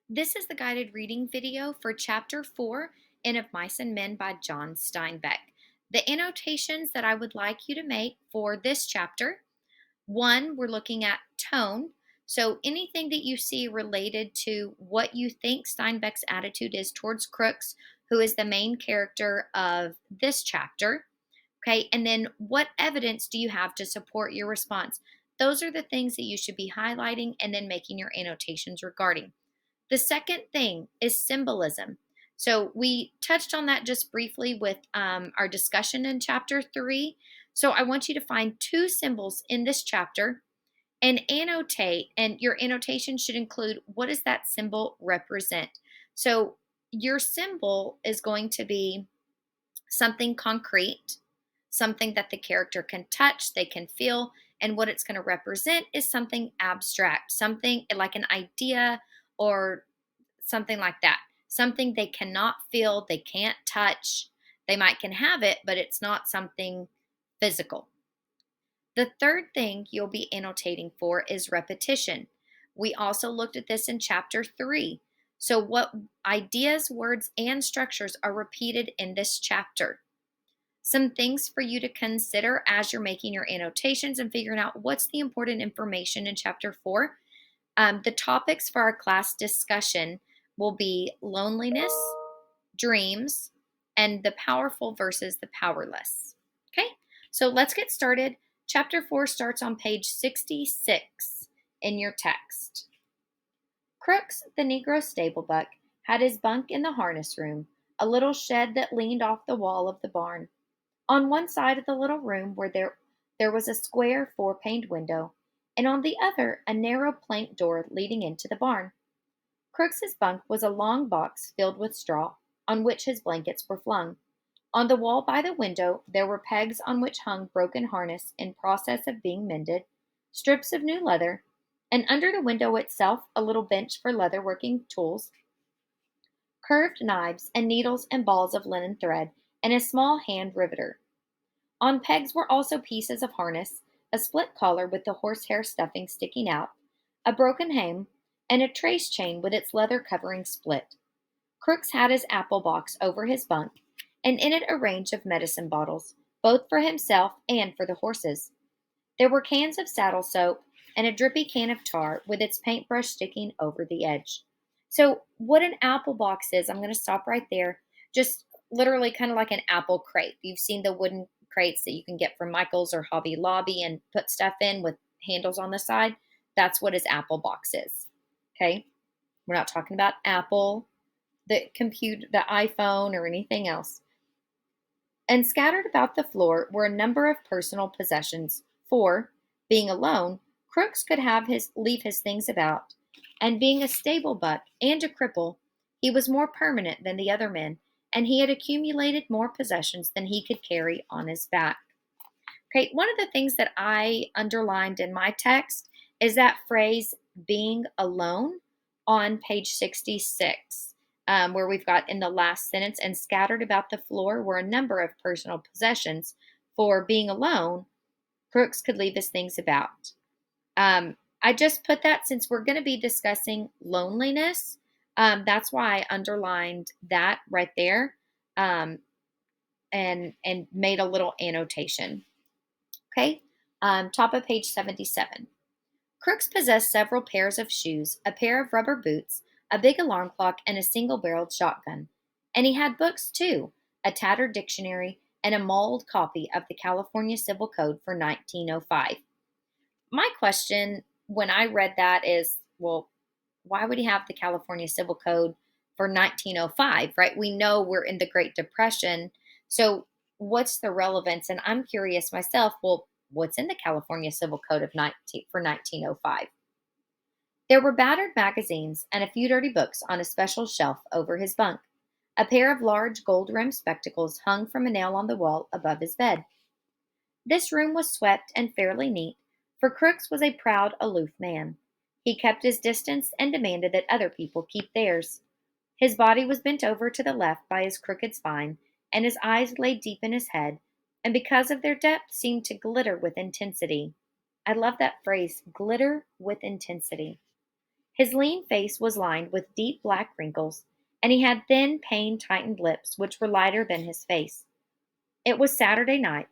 This is the guided reading video for Chapter 4 in Of Mice and Men by John Steinbeck. The annotations that I would like you to make for this chapter, one, we're looking at tone. So anything that you see related to what you think Steinbeck's attitude is towards Crooks, who is the main character of this chapter. Okay, and then what evidence do you have to support your response? Those are the things that you should be highlighting and then making your annotations regarding. The second thing is symbolism. So we touched on that just briefly with our discussion in chapter 3. So I want you to find two symbols in this chapter and annotate, and your annotation should include what does that symbol represent. So your symbol is going to be something concrete, something that the character can touch, they can feel, and what it's going to represent is something abstract, something like an idea or something like that. Something they cannot feel, they can't touch. They might can have it, but it's not something physical. The third thing you'll be annotating for is repetition. We also looked at this in chapter 3. So what ideas, words, and structures are repeated in this chapter? Some things for you to consider as you're making your annotations and figuring out what's the important information in chapter 4. The topics for our class discussion will be loneliness, dreams, and the powerful versus the powerless. Okay, so let's get started. Chapter 4 starts on page 66 in your text. Crooks, the Negro stable-buck, had his bunk in the harness room, a little shed that leaned off the wall of the barn. On one side of the little room there was a square four-paned window, and on the other a narrow plank door leading into the barn. Crooks's bunk was a long box filled with straw, on which his blankets were flung. On the wall by the window there were pegs on which hung broken harness in process of being mended, strips of new leather, and under the window itself a little bench for leather-working tools, curved knives and needles and balls of linen thread, and a small hand riveter. On pegs were also pieces of harness, a split collar with the horsehair stuffing sticking out, a broken hame, and a trace chain with its leather covering split. Crooks had his apple box over his bunk, and in it a range of medicine bottles, both for himself and for the horses. There were cans of saddle soap and a drippy can of tar with its paintbrush sticking over the edge. So, what an apple box is, I'm going to stop right there. Just literally kind of like an apple crate. You've seen the wooden crates that you can get from Michael's or Hobby Lobby and put stuff in with handles on the side. That's what his apple box is. Okay? We're not talking about Apple, the computer, the iPhone, or anything else. And scattered about the floor were a number of personal possessions, for, being alone, Crooks could leave his things about, and being a stable buck and a cripple, he was more permanent than the other men, and he had accumulated more possessions than he could carry on his back. Okay, one of the things that I underlined in my text is that phrase being alone on page 66, where we've got in the last sentence, and scattered about the floor were a number of personal possessions. For being alone, Crooks could leave his things about. I just put that since we're going to be discussing loneliness. That's why I underlined that right there and made a little annotation. Okay, top of page 77. Crooks possessed several pairs of shoes, a pair of rubber boots, a big alarm clock, and a single-barreled shotgun. And he had books, too, a tattered dictionary and a mauled copy of the California Civil Code for 1905. My question when I read that is, well, why would he have the California Civil Code for 1905, right? We know we're in the Great Depression, so what's the relevance? And I'm curious myself, well, what's in the California Civil Code for 1905? There were battered magazines and a few dirty books on a special shelf over his bunk. A pair of large gold-rimmed spectacles hung from a nail on the wall above his bed. This room was swept and fairly neat, for Crooks was a proud, aloof man. He kept his distance and demanded that other people keep theirs. His body was bent over to the left by his crooked spine, and his eyes lay deep in his head, and because of their depth seemed to glitter with intensity. I love that phrase, glitter with intensity. His lean face was lined with deep black wrinkles, and he had thin, pain-tightened lips which were lighter than his face. It was Saturday night.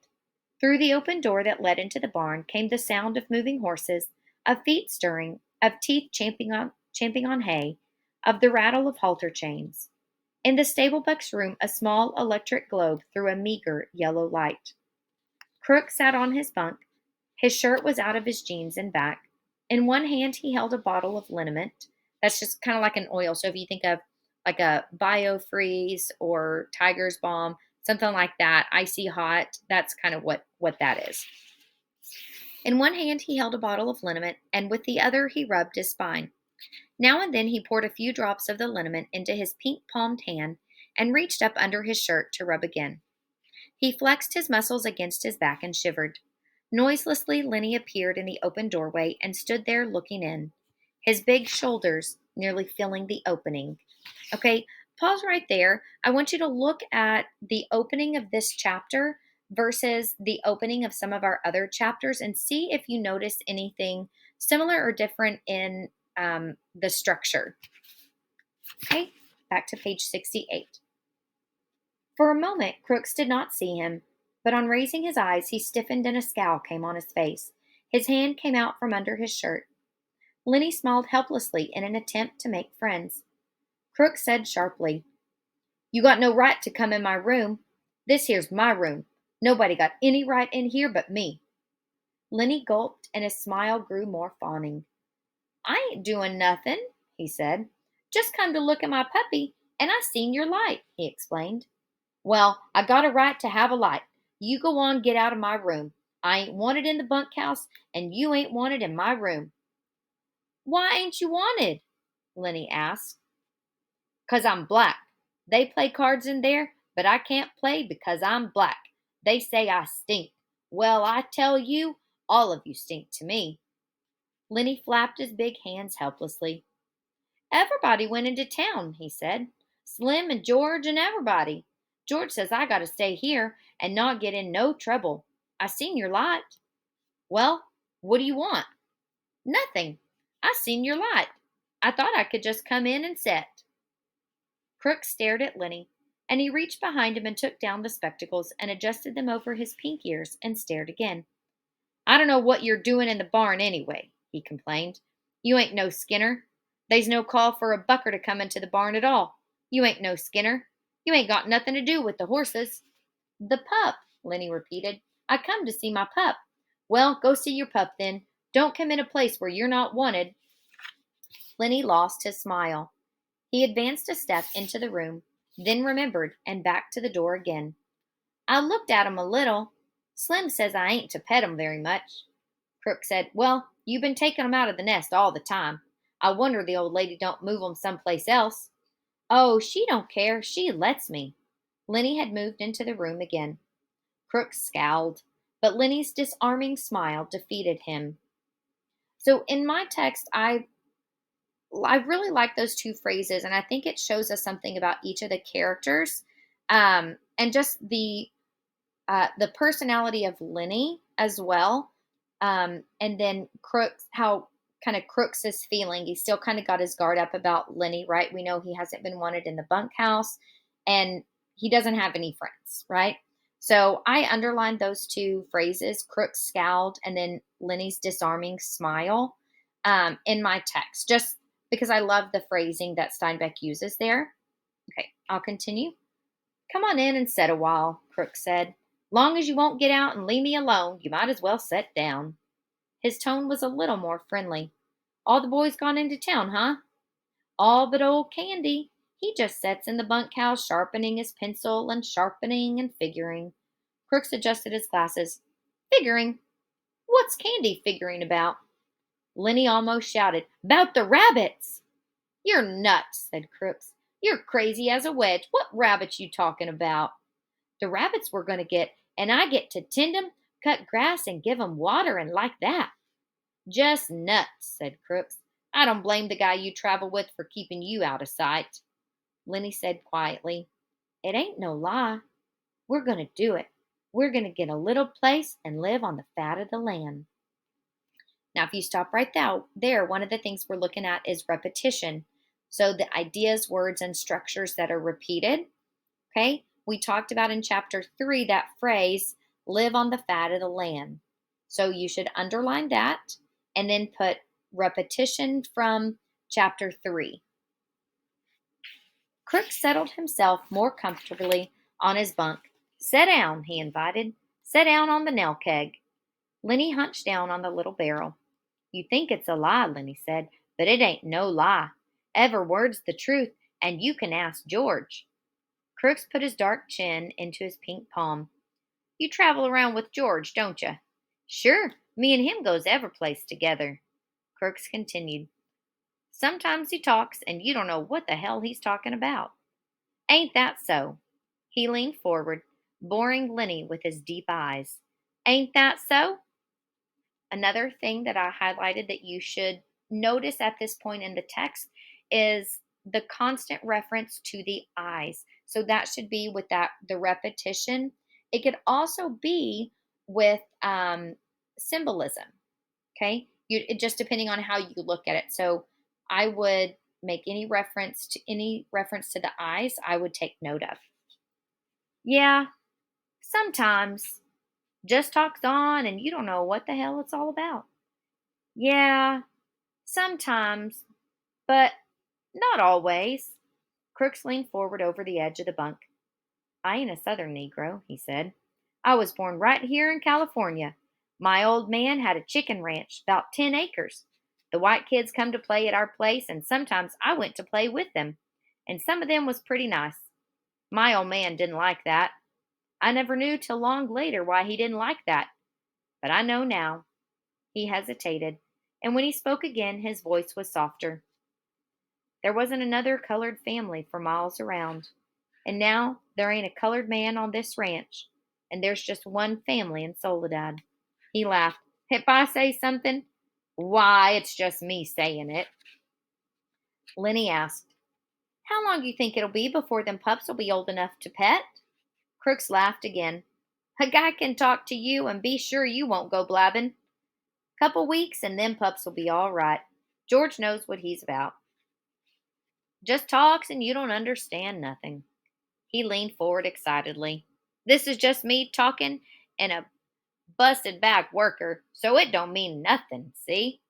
Through the open door that led into the barn came the sound of moving horses, of feet stirring, of teeth champing on hay, of the rattle of halter chains. In the stable-buck's room a small electric globe threw a meager yellow light. Crook sat on his bunk. His shirt was out of his jeans and back. In one hand he held a bottle of liniment. That's just kind of like an oil. So if you think of like a biofreeze or Tiger's Balm, something like that, icy hot, that's kind of what that is. In one hand he held a bottle of liniment, and with the other he rubbed his spine. Now and then he poured a few drops of the liniment into his pink-palmed hand and reached up under his shirt to rub again. He flexed his muscles against his back and shivered. Noiselessly, Lenny appeared in the open doorway and stood there looking in, his big shoulders nearly filling the opening. Okay, pause right there. I want you to look at the opening of this chapter versus the opening of some of our other chapters and see if you notice anything similar or different in the structure. Okay, back to page 68. For a moment, Crooks did not see him, but on raising his eyes, he stiffened and a scowl came on his face. His hand came out from under his shirt. Lenny smiled helplessly in an attempt to make friends. Crooks said sharply, "You got no right to come in my room. This here's my room. Nobody got any right in here but me." Lenny gulped and his smile grew more fawning. "I ain't doing nothing," he said. "Just come to look at my puppy, and I seen your light," he explained. "Well, I got a right to have a light. You go on, get out of my room. I ain't wanted in the bunkhouse, and you ain't wanted in my room." "Why ain't you wanted?" Lenny asked. "'Cause I'm black. They play cards in there, but I can't play because I'm black. They say I stink. Well, I tell you, all of you stink to me." Lenny flapped his big hands helplessly. "Everybody went into town," he said. "Slim and George and everybody. George says I got to stay here and not get in no trouble. I seen your light." "Well, what do you want?" "Nothing. I seen your light. I thought I could just come in and set." Crook stared at Lenny, and he reached behind him and took down the spectacles and adjusted them over his pink ears and stared again. "I don't know what you're doing in the barn anyway," he complained. "You ain't no Skinner. They's no call for a bucker to come into the barn at all. You ain't no Skinner. You ain't got nothing to do with the horses." "The pup," Lenny repeated. "I come to see my pup." "Well, go see your pup then. Don't come in a place where you're not wanted." Lenny lost his smile. He advanced a step into the room, then remembered and back to the door again. "I looked at 'em a little. Slim says I ain't to pet 'em very much." Crook said, "Well, you've been taking 'em out of the nest all the time. I wonder the old lady don't move 'em someplace else." "Oh, she don't care. She lets me." Lenny had moved into the room again. Crook scowled, but Lenny's disarming smile defeated him. So in my text, I really like those two phrases, and I think it shows us something about each of the characters, and just the personality of Lenny as well, and then Crooks, how kind of Crooks is feeling. He's still kind of got his guard up about Lenny, right? We know he hasn't been wanted in the bunkhouse, and he doesn't have any friends, right? So I underlined those two phrases: Crooks scowled, and then Lenny's disarming smile, in my text, just because I love the phrasing that Steinbeck uses there. Okay, I'll continue. "Come on in and sit a while," Crook said. "Long as you won't get out and leave me alone, you might as well sit down." His tone was a little more friendly. "All the boys gone into town, huh?" "All but old Candy. He just sits in the bunkhouse sharpening his pencil and sharpening and figuring." Crooks adjusted his glasses. "Figuring? What's Candy figuring about?" Lenny almost shouted, "'Bout the rabbits!" "You're nuts," said Crooks. "You're crazy as a wedge. What rabbits you talking about?" "The rabbits we're going to get, and I get to tend 'em, cut grass, and give 'em water and like that." "Just nuts," said Crooks. "I don't blame the guy you travel with for keeping you out of sight." Lenny said quietly, "It ain't no lie. We're going to do it. We're going to get a little place and live on the fat of the land." Now, if you stop right there, one of the things we're looking at is repetition. So the ideas, words, and structures that are repeated. Okay. We talked about in chapter 3 that phrase, live on the fat of the land. So you should underline that and then put repetition from chapter 3. Crook settled himself more comfortably on his bunk. Sit down, he invited. Sit down on the nail keg. Lenny hunched down on the little barrel. You think it's a lie, Lenny said, but it ain't no lie. Every word's the truth, and you can ask George. Crooks put his dark chin into his pink palm. You travel around with George, don't you? Sure, me and him goes every place together. Crooks continued. Sometimes he talks, and you don't know what the hell he's talking about. Ain't that so? He leaned forward, boring Lenny with his deep eyes. Ain't that so? Another thing that I highlighted that you should notice at this point in the text is the constant reference to the eyes. So that should be with that the repetition. It could also be with symbolism. Okay, just depending on how you look at it. So I would make any reference to the eyes. I would take note of. Yeah, sometimes just talks on and you don't know what the hell it's all about. Yeah, sometimes, but not always. Crooks leaned forward over the edge of the bunk. I ain't a Southern Negro, he said. I was born right here in California. My old man had a chicken ranch, about 10 acres. The white kids come to play at our place, and sometimes I went to play with them. And some of them was pretty nice. My old man didn't like that. I never knew till long later why he didn't like that. But I know now. He hesitated, and when he spoke again, his voice was softer. There wasn't another colored family for miles around. And now there ain't a colored man on this ranch, and there's just one family in Soledad. He laughed. If I say something, why, it's just me saying it. Lenny asked, how long do you think it'll be before them pups will be old enough to pet? Crooks laughed again. A guy can talk to you and be sure you won't go blabbing. Couple weeks and them pups will be all right. George knows what he's about. Just talks and you don't understand nothing. He leaned forward excitedly. This is just me talking and a busted back worker, so it don't mean nothing, see?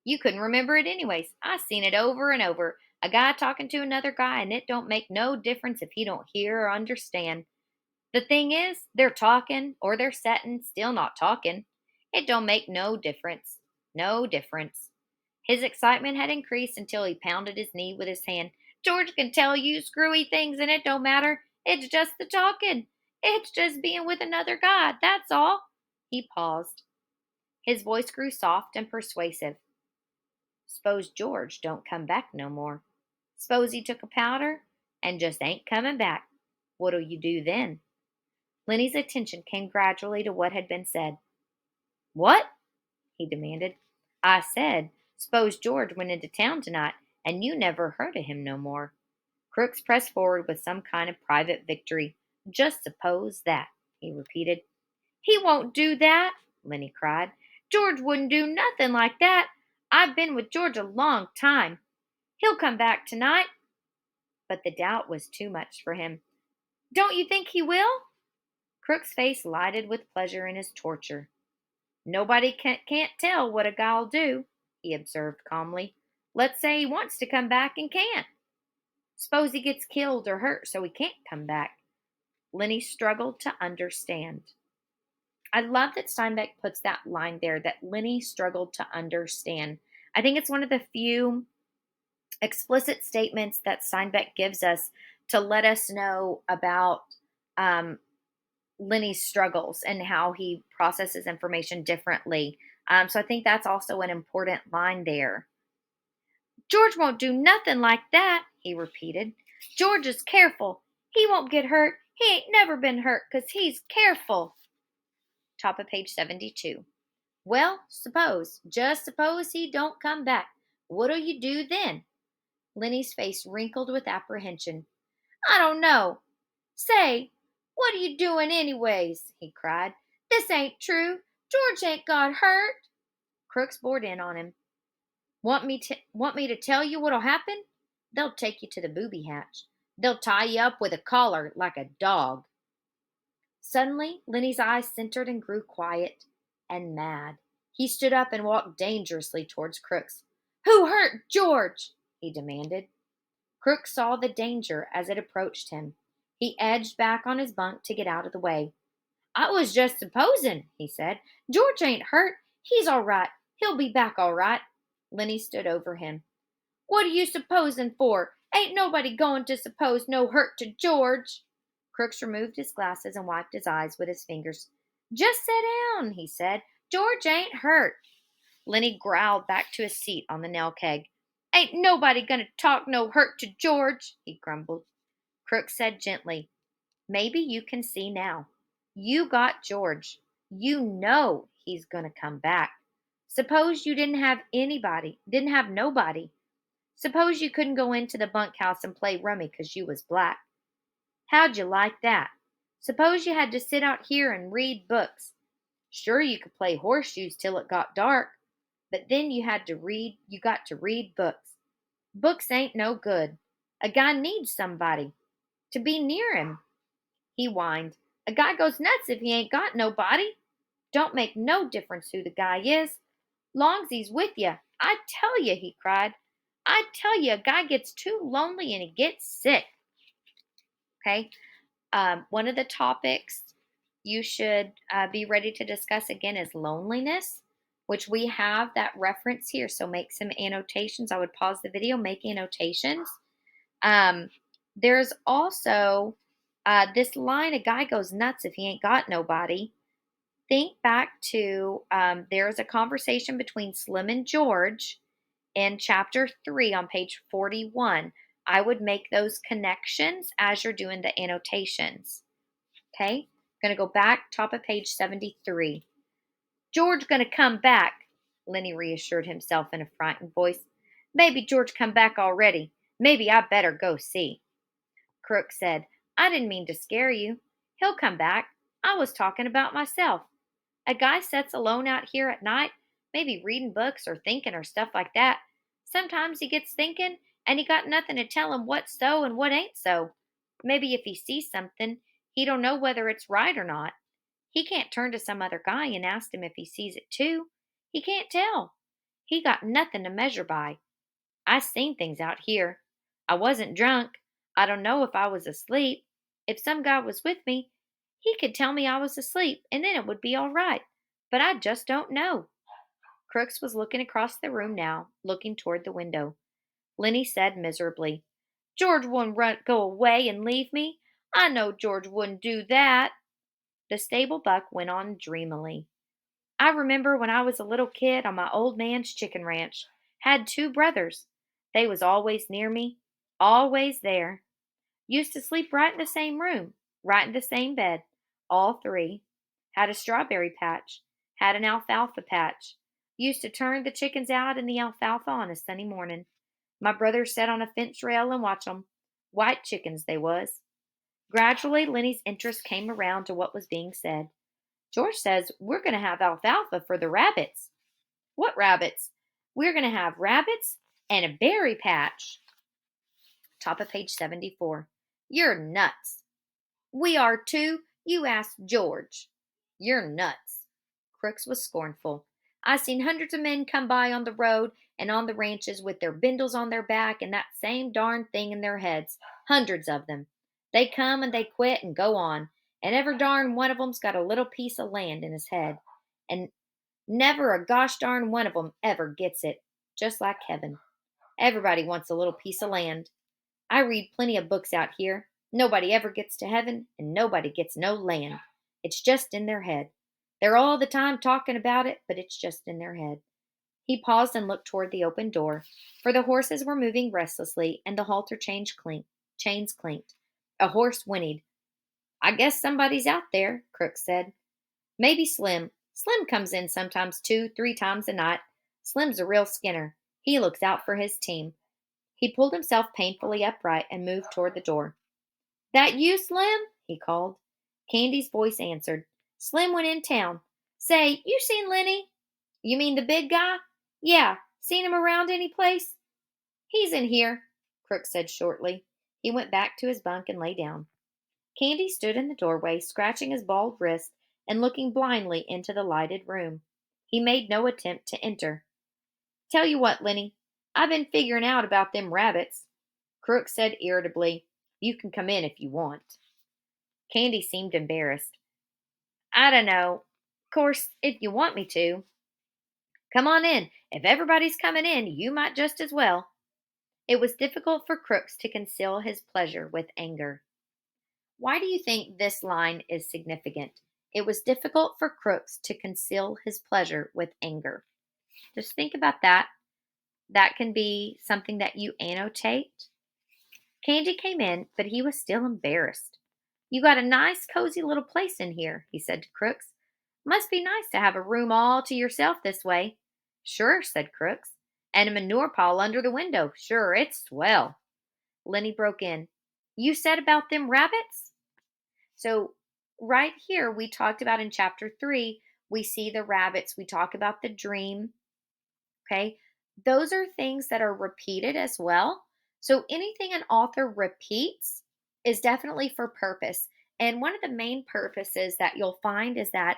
You couldn't remember it anyways. I seen it over and over. A guy talking to another guy, and it don't make no difference if he don't hear or understand. The thing is, they're talking or they're setting, still not talking. It don't make no difference. No difference. His excitement had increased until he pounded his knee with his hand. George can tell you screwy things and it don't matter. It's just the talking. It's just being with another guy. That's all. He paused. His voice grew soft and persuasive. S'pose George don't come back no more. S'pose he took a powder and just ain't coming back. What'll you do then? Lenny's attention came gradually to what had been said. What? He demanded. I said, s'pose George went into town tonight and you never heard of him no more. Crooks pressed forward with some kind of private victory. Just suppose that, he repeated. He won't do that, Lenny cried. George wouldn't do nothing like that. I've been with George a long time. He'll come back tonight. But the doubt was too much for him. Don't you think he will? Crook's face lighted with pleasure in his torture. Nobody can't tell what a guy'll do, he observed calmly. Let's say he wants to come back and can't. Suppose he gets killed or hurt so he can't come back. Lenny struggled to understand. I love that Steinbeck puts that line there, that Lenny struggled to understand. I think it's one of the few explicit statements that Steinbeck gives us to let us know about Lenny's struggles and how he processes information differently. So I think that's also an important line there. George won't do nothing like that, he repeated. George is careful. He won't get hurt. He ain't never been hurt 'cause he's careful. Top of page 72. Well, just suppose he don't come back. What'll you do then? Lenny's face wrinkled with apprehension. I don't know. Say, what are you doing anyways? He cried. This ain't true. George ain't got hurt. Crooks bored in on him. Want me to tell you what'll happen? They'll take you to the booby hatch. They'll tie you up with a collar like a dog. Suddenly, Lenny's eyes centered and grew quiet and mad. He stood up and walked dangerously towards Crooks. Who hurt George? He demanded. Crooks saw the danger as it approached him. He edged back on his bunk to get out of the way. I was just supposing, he said. George ain't hurt. He's all right. He'll be back all right. Lenny stood over him. What are you supposing for? Ain't nobody going to suppose no hurt to George. Crooks removed his glasses and wiped his eyes with his fingers. Just sit down, he said. George ain't hurt. Lenny growled back to his seat on the nail keg. Ain't nobody gonna talk no hurt to George, he grumbled. Crooks said gently, maybe you can see now. You got George. You know he's gonna come back. Suppose you didn't have nobody. Suppose you couldn't go into the bunkhouse and play rummy 'cause you was black. How'd you like that? Suppose you had to sit out here and read books. Sure, you could play horseshoes till it got dark, but then you got to read books. Books ain't no good. A guy needs somebody to be near him. He whined. A guy goes nuts if he ain't got nobody. Don't make no difference who the guy is. Long's he's with you. I tell you, he cried. I tell you, a guy gets too lonely and he gets sick. Okay. One of the topics you should be ready to discuss again is loneliness, which we have that reference here. So make some annotations. I would pause the video, make annotations. There's also this line, a guy goes nuts if he ain't got nobody. Think back to there's a conversation between Slim and George in chapter 3 on page 41. I would make those connections as you're doing the annotations. Okay, I'm going to go back, top of page 73. George going to come back, Lenny reassured himself in a frightened voice. Maybe George come back already. Maybe I better go see. Crook said, I didn't mean to scare you. He'll come back. I was talking about myself. A guy sits alone out here at night, maybe reading books or thinking or stuff like that. Sometimes he gets thinking and he got nothing to tell him what's so and what ain't so. Maybe if he sees something, he don't know whether it's right or not. He can't turn to some other guy and ask him if he sees it too. He can't tell. He got nothing to measure by. I seen things out here. I wasn't drunk. I don't know if I was asleep. If some guy was with me, he could tell me I was asleep, and then it would be all right. But I just don't know. Crooks was looking across the room now, looking toward the window. Lenny said miserably, George wouldn't go away and leave me. I know George wouldn't do that. The stable buck went on dreamily. I remember when I was a little kid on my old man's chicken ranch. Had 2 brothers. They was always near me, always there. Used to sleep right in the same room, right in the same bed, all 3. Had a strawberry patch, had an alfalfa patch. Used to turn the chickens out in the alfalfa on a sunny morning. My brothers sat on a fence rail and watched 'em. White chickens they was. Gradually, Lenny's interest came around to what was being said. George says we're going to have alfalfa for the rabbits. What rabbits? We're going to have rabbits and a berry patch. Top of page 74. You're nuts. We are too. You ask George. You're nuts. Crooks was scornful. I seen hundreds of men come by on the road and on the ranches with their bindles on their back and that same darn thing in their heads. Hundreds of them. They come and they quit and go on, and every darn one of 'em's got a little piece of land in his head. And never a gosh darn one of 'em ever gets it, just like heaven. Everybody wants a little piece of land. I read plenty of books out here. Nobody ever gets to heaven, and nobody gets no land. It's just in their head. They're all the time talking about it, but it's just in their head. He paused and looked toward the open door, for the horses were moving restlessly, and the halter chains clinked. A horse whinnied. I guess somebody's out there, Crooks said. Maybe Slim. Slim comes in sometimes 2-3 times a night. Slim's a real skinner. He looks out for his team. He pulled himself painfully upright and moved toward the door. That you, Slim? He called. Candy's voice answered. Slim went in town. Say, you seen Lenny? You mean the big guy? Yeah. Seen him around any place? He's in here, Crook said shortly. He went back to his bunk and lay down. Candy stood in the doorway, scratching his bald wrist and looking blindly into the lighted room. He made no attempt to enter. Tell you what, Lenny, I've been figuring out about them rabbits, Crook said irritably. You can come in if you want. Candy seemed embarrassed. I don't know. Course, if you want me to. Come on in. If everybody's coming in, you might just as well. It was difficult for Crooks to conceal his pleasure with anger. Why do you think this line is significant? It was difficult for Crooks to conceal his pleasure with anger. Just think about that. That can be something that you annotate. Candy came in, but he was still embarrassed. You got a nice, cozy little place in here, he said to Crooks. Must be nice to have a room all to yourself this way. Sure, said Crooks. And a manure pile under the window. Sure, it's swell. Lenny broke in. You said about them rabbits? So, right here, we talked about in chapter 3, we see the rabbits. We talk about the dream. Okay. Those are things that are repeated as well. So, anything an author repeats is definitely for purpose. And one of the main purposes that you'll find is that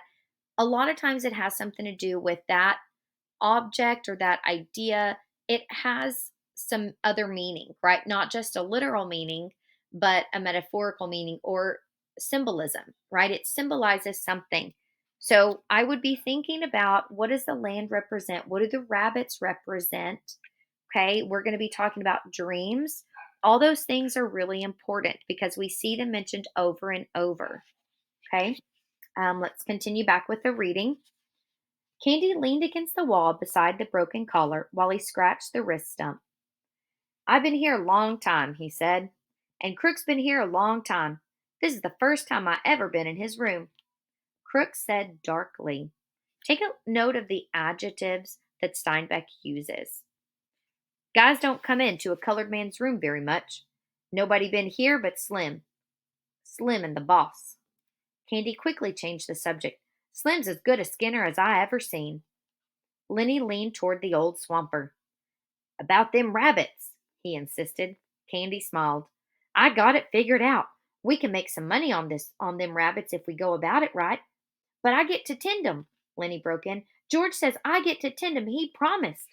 a lot of times it has something to do with that object or that idea. It has some other meaning, right? Not just a literal meaning, but a metaphorical meaning or symbolism, right? It symbolizes something. So I would be thinking about, what does the land represent? What do the rabbits represent? Okay, we're going to be talking about dreams. All those things are really important because we see them mentioned over and over. Okay, let's continue back with the reading. Candy leaned against the wall beside the broken collar while he scratched the wrist stump. I've been here a long time, he said, and Crook's been here a long time. This is the first time I ever been in his room. Crook said darkly. Take a note of the adjectives that Steinbeck uses. Guys don't come into a colored man's room very much. Nobody been here but Slim. Slim and the boss. Candy quickly changed the subject. Slim's as good a skinner as I ever seen. Lenny leaned toward the old swamper. About them rabbits, he insisted. Candy smiled. I got it figured out. We can make some money on them rabbits if we go about it right. But I get to tend 'em, Lenny broke in. George says I get to tend 'em. He promised.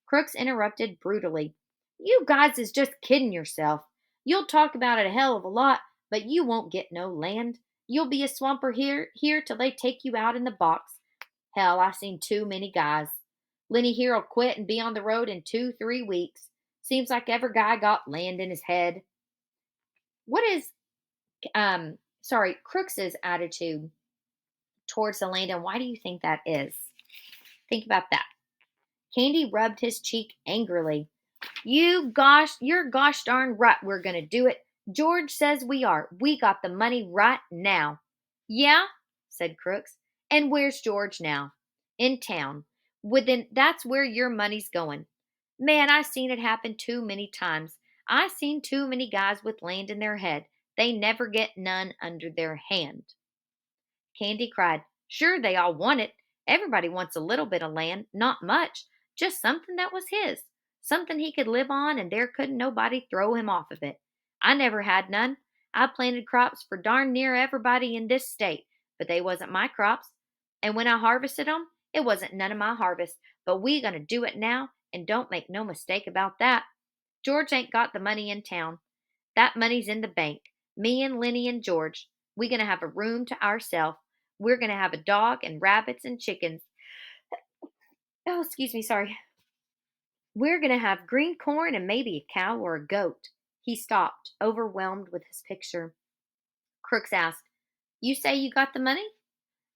Crooks interrupted brutally. You guys is just kidding yourself. You'll talk about it a hell of a lot, but you won't get no land. You'll be a swamper here till they take you out in the box. Hell, I seen too many guys. Lenny here'll quit and be on the road in 2-3 weeks. Seems like every guy got land in his head. What is Crooks's attitude towards the land, and why do you think that is? Think about that. Candy rubbed his cheek angrily. You're gosh darn right we're gonna do it. George says we are. We got the money right now. Yeah, said Crooks. And where's George now? In town. Well, then that's where your money's going. Man, I seen it happen too many times. I seen too many guys with land in their head. They never get none under their hand. Candy cried, Sure, they all want it. Everybody wants a little bit of land, not much, just something that was his, something he could live on, and there couldn't nobody throw him off of it. I never had none. I planted crops for darn near everybody in this state, but they wasn't my crops. And when I harvested 'em, it wasn't none of my harvest. But we gonna do it now, and don't make no mistake about that. George ain't got the money in town. That money's in the bank. Me and Lenny and George, we gonna have a room to ourselves. We're gonna have a dog and rabbits and chickens. Oh, excuse me, sorry. We're gonna have green corn and maybe a cow or a goat. He stopped, overwhelmed with his picture. Crooks asked, You say you got the money?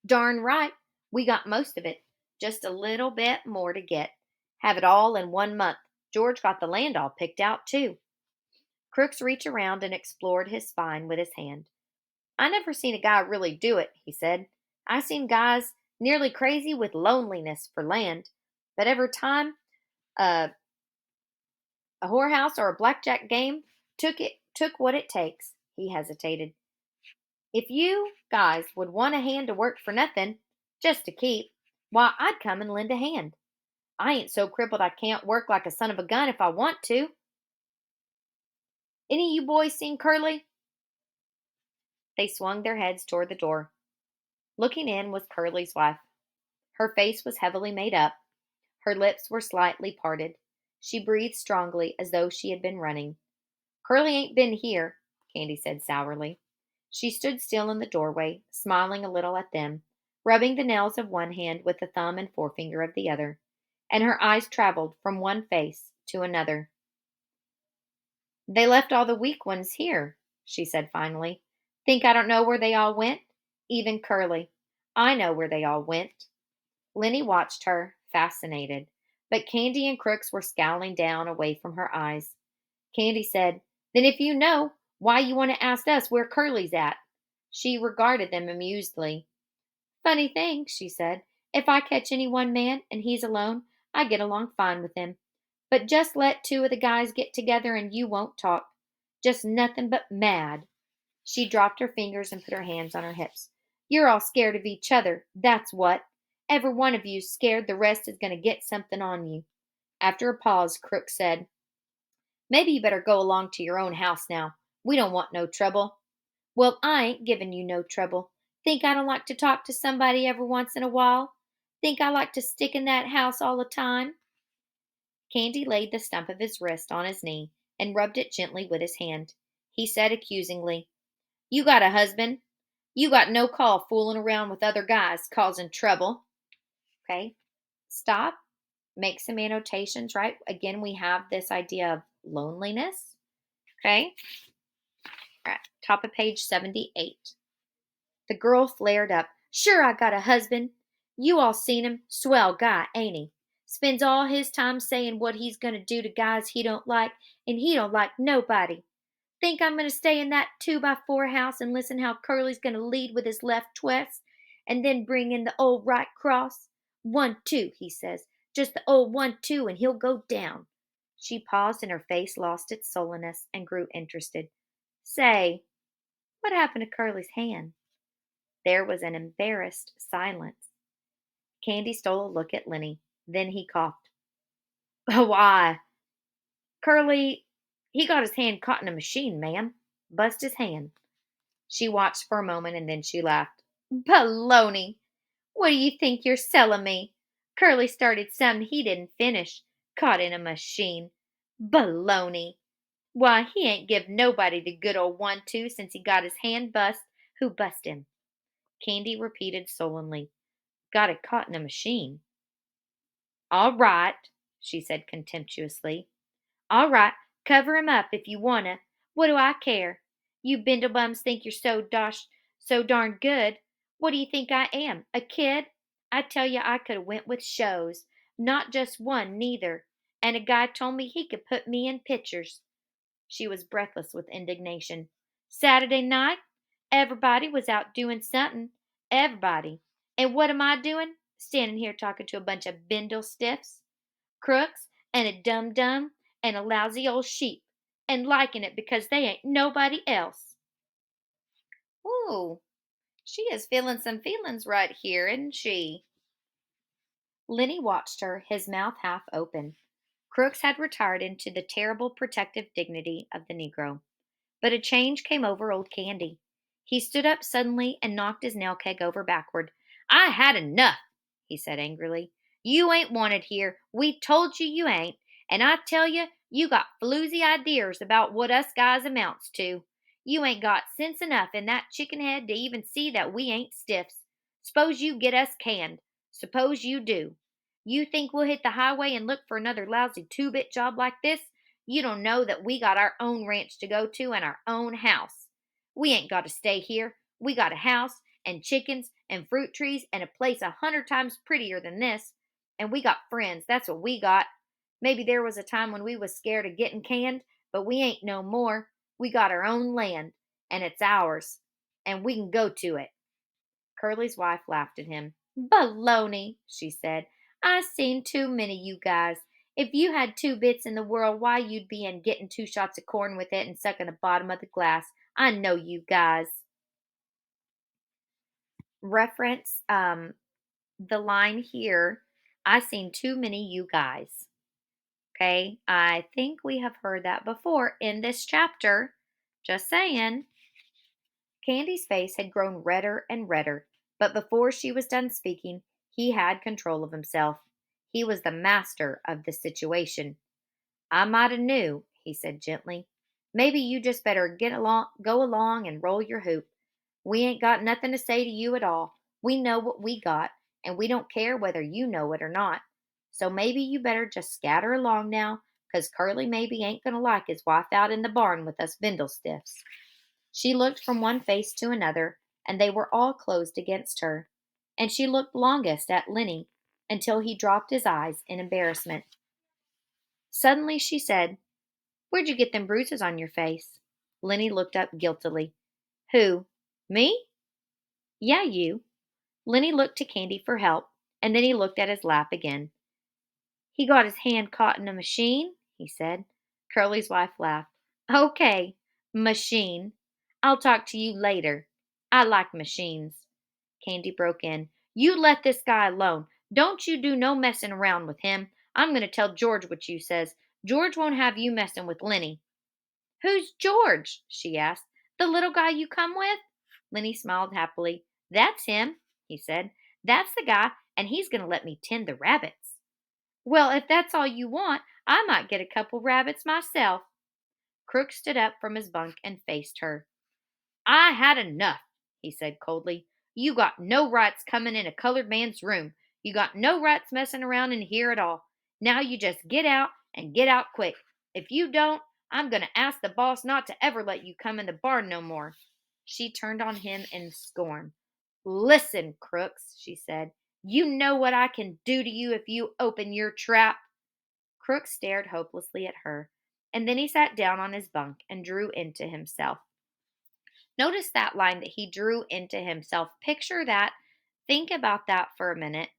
Darn right. We got most of it. Just a little bit more to get. Have it all in 1 month. George got the land all picked out, too. Crooks reached around and explored his spine with his hand. I never seen a guy really do it, he said. I seen guys nearly crazy with loneliness for land, but every time a whorehouse or a blackjack game took what it takes. He hesitated. If you guys would want a hand to work for nothing, just to keep, Why, I'd come and lend a hand. I ain't so crippled I can't work like a son of a gun if I want to. Any of you boys seen Curly?" They swung their heads toward the door. Looking in was Curly's wife. Her face was heavily made up. Her lips were slightly parted. She breathed strongly as though she had been running. "Curly ain't been here," Candy said sourly. She stood still in the doorway, smiling a little at them, rubbing the nails of one hand with the thumb and forefinger of the other, and her eyes traveled from one face to another. "They left all the weak ones here," she said finally. "Think I don't know where they all went? Even Curly. I know where they all went." Lenny watched her, fascinated, but Candy and Crooks were scowling down away from her eyes. Candy said, "Then if you know, why you want to ask us where Curly's at?" She regarded them amusedly. "Funny thing," she said. "If I catch any one man and he's alone, I get along fine with him. But just let two of the guys get together and you won't talk. Just nothing but mad." She dropped her fingers and put her hands on her hips. "You're all scared of each other, that's what. Every one of you's scared the rest is going to get something on you." After a pause, Crook said, "Maybe you better go along to your own house now. We don't want no trouble." "Well, I ain't giving you no trouble. Think I don't like to talk to somebody every once in a while? Think I like to stick in that house all the time?" Candy laid the stump of his wrist on his knee and rubbed it gently with his hand. He said accusingly, "You got a husband. You got no call fooling around with other guys, causing trouble." Okay, stop. Make some annotations, right? Again, we have this idea of loneliness. Okay, all right, top of page 78. The girl flared up. "Sure, I got a husband. You all seen him. Swell guy, ain't he? Spends all his time saying what he's going to do to guys he don't like, and he don't like nobody. Think I'm going to stay in that 2x4 house and listen how Curly's going to lead with his left twist, and then bring in the old right cross? 1-2, he says. Just the old 1-2, and he'll go down." She paused, and her face lost its sullenness and grew interested. "Say, what happened to Curly's hand?" There was an embarrassed silence. Candy stole a look at Lenny. Then he coughed. "Why, Curly, he got his hand caught in a machine, ma'am. Bust his hand." She watched for a moment and then she laughed. "Baloney! What do you think you're selling me? Curly started something he didn't finish. Caught in a machine. Baloney! Why, he ain't give nobody the good old 1-2 since he got his hand bust. Who bust him?" Candy repeated sullenly. "Got it caught in a machine." "All right," she said contemptuously. "All right, cover him up if you wanna. What do I care? You bindlebums think you're so darn good. What do you think I am, a kid? I tell you I could 'a' went with shows. Not just one, neither. And a guy told me he could put me in pictures." She was breathless with indignation. "Saturday night? Everybody was out doing something. Everybody. And what am I doing? Standing here talking to a bunch of bindle stiffs, crooks, and a dum dum, and a lousy old sheep, and liking it because they ain't nobody else." "Ooh, she is feeling some feelings right here, isn't she?" Lenny watched her, his mouth half open. Crooks had retired into the terrible protective dignity of the Negro. But a change came over old Candy. He stood up suddenly and knocked his nail keg over backward. "I had enough," he said angrily. "You ain't wanted here. We told you you ain't. And I tell you, you got floozy idears about what us guys amounts to. You ain't got sense enough in that chicken head to even see that we ain't stiffs. S'pose you get us canned. Suppose you do. You think we'll hit the highway and look for another lousy two-bit job like this? You don't know that we got our own ranch to go to and our own house. We ain't got to stay here. We got a house and chickens and fruit trees and a place 100 times prettier than this. And we got friends. That's what we got. Maybe there was a time when we was scared of getting canned, but we ain't no more. We got our own land, and it's ours, and we can go to it." Curly's wife laughed at him. "Baloney," she said. "I seen too many you guys. If you had 2 bits in the world, why you'd be in getting 2 shots of corn with it and sucking the bottom of the glass. I know you guys." Reference the line here, I seen too many you guys. Okay, I think we have heard that before in this chapter. Just saying. Candy's face had grown redder and redder, but before she was done speaking, he had control of himself. He was the master of the situation. "I might 'a' knew," he said gently. "Maybe you just better go along and roll your hoop. We ain't got nothing to say to you at all. We know what we got, and we don't care whether you know it or not. So maybe you better just scatter along now, 'cause Curly maybe ain't going to like his wife out in the barn with us bindlestiffs." She looked from one face to another, and they were all closed against her. And she looked longest at Lenny until he dropped his eyes in embarrassment. Suddenly she said, "Where'd you get them bruises on your face?" Lenny looked up guiltily. "Who? Me?" "Yeah, you." Lenny looked to Candy for help, and then he looked at his lap again. "He got his hand caught in a machine," he said. Curly's wife laughed. "Okay, machine. I'll talk to you later. I like machines." Candy broke in. "You let this guy alone. Don't you do no messing around with him. I'm going to tell George what you says. George won't have you messing with Lenny." "Who's George?" she asked. "The little guy you come with?" Lenny smiled happily. "That's him," he said. "That's the guy, and he's going to let me tend the rabbits." "Well, if that's all you want, I might get a couple rabbits myself." Crook stood up from his bunk and faced her. "I had enough," he said coldly. "You got no rights coming in a colored man's room. You got no rights messing around in here at all. Now you just get out and get out quick. If you don't, I'm going to ask the boss not to ever let you come in the barn no more." She turned on him in scorn. "Listen, Crooks," she said. "You know what I can do to you if you open your trap." Crooks stared hopelessly at her, and then he sat down on his bunk and drew into himself. Notice that line that he drew into himself. Picture that. Think about that for a minute.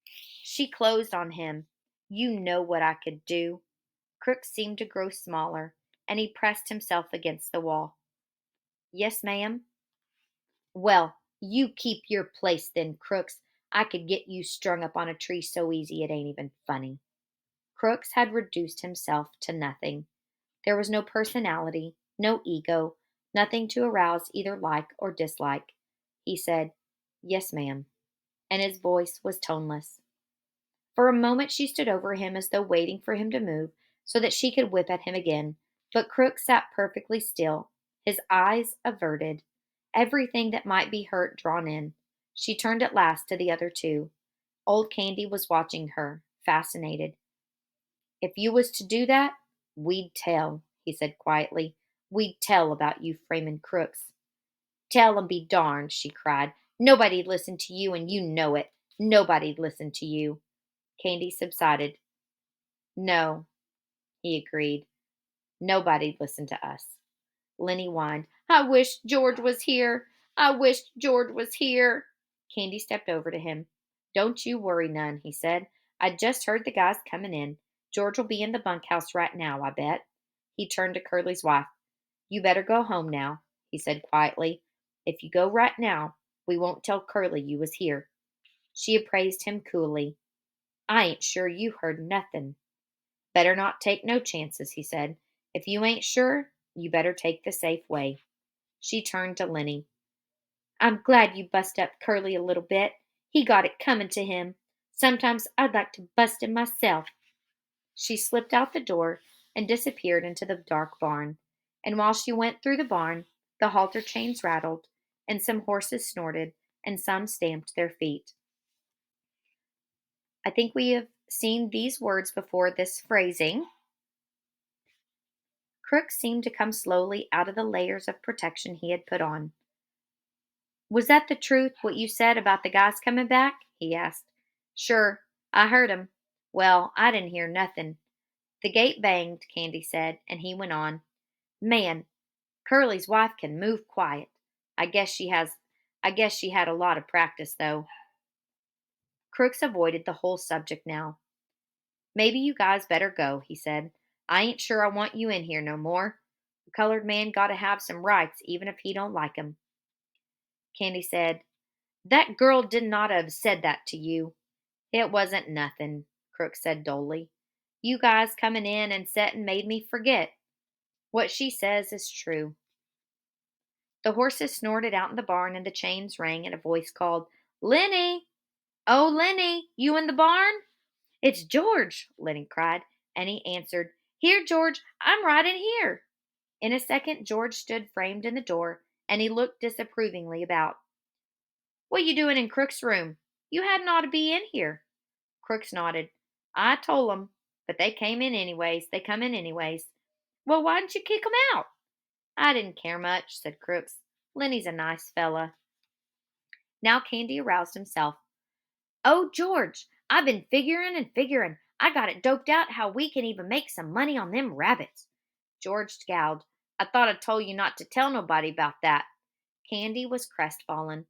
She closed on him. "You know what I could do." Crook seemed to grow smaller, and he pressed himself against the wall. "Yes, ma'am." "Well, you keep your place then, Crooks. I could get you strung up on a tree so easy it ain't even funny." Crooks had reduced himself to nothing. There was no personality, no ego, nothing to arouse either like or dislike. He said, "Yes, ma'am," and his voice was toneless. For a moment she stood over him as though waiting for him to move so that she could whip at him again, but Crook sat perfectly still, his eyes averted, everything that might be hurt drawn in. She turned at last to the other two. Old Candy was watching her, fascinated. "If you was to do that, we'd tell," he said quietly. "We'd tell about you framing crooks." "Tell and be darned," she cried. "Nobody'd listen to you, and you know it. Nobody'd listen to you." Candy subsided. "No," he agreed. "Nobody'd listen to us." Lenny whined, "I wish George was here. I wish George was here." Candy stepped over to him. "Don't you worry none," he said. "I just heard the guys coming in. George will be in the bunkhouse right now, I bet." He turned to Curly's wife. "You better go home now," he said quietly. "If you go right now, we won't tell Curly you was here." She appraised him coolly. "I ain't sure you heard nothin'." "Better not take no chances," he said. "If you ain't sure, you better take the safe way." She turned to Lenny. "I'm glad you bust up Curly a little bit. He got it coming to him. Sometimes I'd like to bust him myself." She slipped out the door and disappeared into the dark barn. And while she went through the barn, the halter chains rattled, and some horses snorted, and some stamped their feet. I think we have seen these words before, this phrasing. Crook seemed to come slowly out of the layers of protection he had put on. "Was that the truth, what you said about the guys coming back?" he asked. "Sure, I heard 'em." "Well, I didn't hear nothin'." "The gate banged," Candy said, and he went on. "Man, Curly's wife can move quiet. I guess she has I guess she had a lot of practice, though." Crooks avoided the whole subject now. "Maybe you guys better go," he said. "I ain't sure I want you in here no more. A colored man got to have some rights even if he don't like 'em." Candy said, That girl did not have said that to you. It wasn't nothing, Crook said dully. You guys coming in and setting made me forget. What she says is true. The horses snorted out in the barn and the chains rang and a voice called, Lenny! Oh, Lenny, you in the barn? It's George, Lenny cried, and he answered, Here, George, I'm right in here. In a second, George stood framed in the door, and he looked disapprovingly about. What you doing in Crook's room? You hadn't ought to be in here. Crooks nodded. I told 'em, but they came in anyways. They come in anyways. Well, why didn't you kick 'em out? I didn't care much, said Crooks. Lenny's a nice fella. Now Candy aroused himself. Oh, George, I've been figuring and figuring. I got it doped out how we can even make some money on them rabbits. George scowled. I thought I told you not to tell nobody about that. Candy was crestfallen.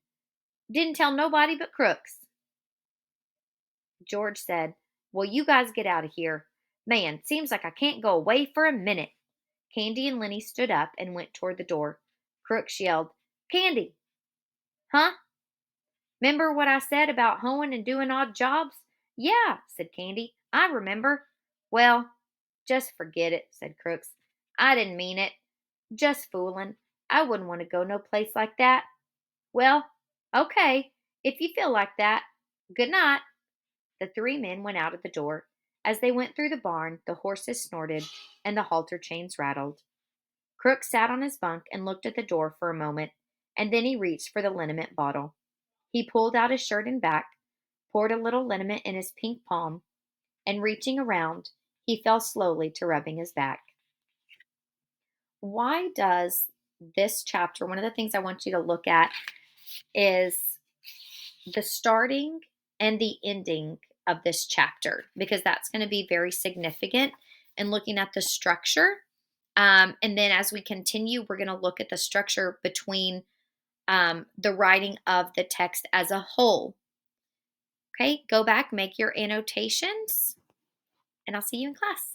Didn't tell nobody but Crooks. George said, Well, you guys get out of here. Man, seems like I can't go away for a minute. Candy and Lenny stood up and went toward the door. Crooks yelled, Candy! Huh? Remember what I said about hoeing and doing odd jobs? Yeah, said Candy. I remember. Well, just forget it, said Crooks. I didn't mean it. Just fooling. I wouldn't want to go no place like that. Well, okay, if you feel like that. Good night. The three men went out of the door. As they went through the barn, the horses snorted and the halter chains rattled. Crook sat on his bunk and looked at the door for a moment, and then he reached for the liniment bottle. He pulled out his shirt and back, poured a little liniment in his pink palm, and reaching around, he fell slowly to rubbing his back. Why does this chapter, one of the things I want you to look at is the starting and the ending of this chapter, because that's going to be very significant in looking at the structure. And then as we continue, we're going to look at the structure between the writing of the text as a whole. Okay, go back, make your annotations, and I'll see you in class.